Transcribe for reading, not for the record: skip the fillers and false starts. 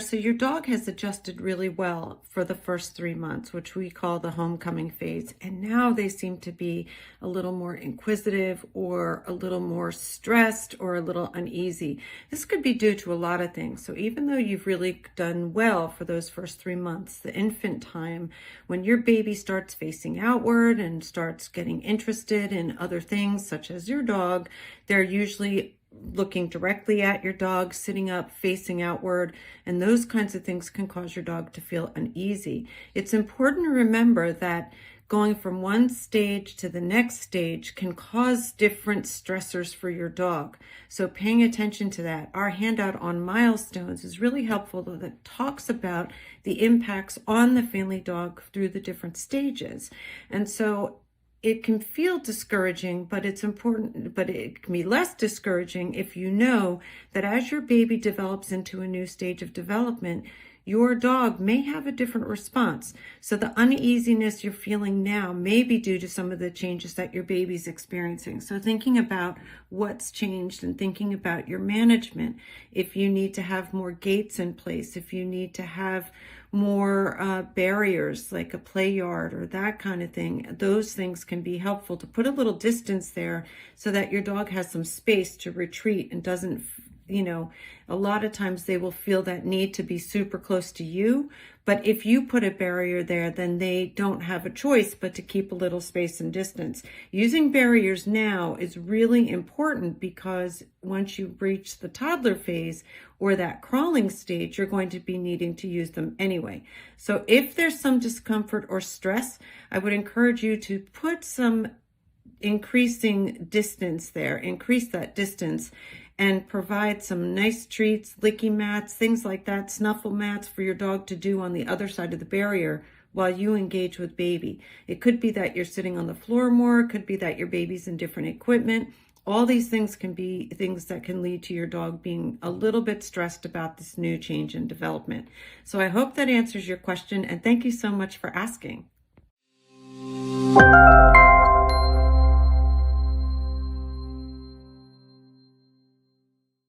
so your dog has adjusted really well for the first 3 months, which we call the homecoming phase. And now they seem to be a little more inquisitive or a little more stressed or a little uneasy. This could be due to a lot of things. So even though you've really done well for those first 3 months, the infant time, when your baby starts facing outward and starts getting interested in other things, such as your dog, they're usually looking directly at your dog, sitting up, facing outward, and those kinds of things can cause your dog to feel uneasy. It's important to remember that going from one stage to the next stage can cause different stressors for your dog. So paying attention to that. Our handout on milestones is really helpful that talks about the impacts on the family dog through the different stages. And so it can feel discouraging, but it's important, but it can be less discouraging if you know that as your baby develops into a new stage of development, your dog may have a different response. So the uneasiness you're feeling now may be due to some of the changes that your baby's experiencing. So thinking about what's changed and thinking about your management, if you need to have more gates in place, if you need to have more barriers like a play yard or that kind of thing, those things can be helpful to put a little distance there so that your dog has some space to retreat and doesn't, a lot of times they will feel that need to be super close to you. But if you put a barrier there, then they don't have a choice but to keep a little space and distance. Using barriers now is really important because once you reach the toddler phase or that crawling stage, you're going to be needing to use them anyway. So if there's some discomfort or stress, I would encourage you to put some increasing distance there, increase that distance, and provide some nice treats, licky mats, things like that, snuffle mats for your dog to do on the other side of the barrier while you engage with baby. It could be that you're sitting on the floor more, it could be that your baby's in different equipment. All these things can be things that can lead to your dog being a little bit stressed about this new change in development. So I hope that answers your question, and thank you so much for asking.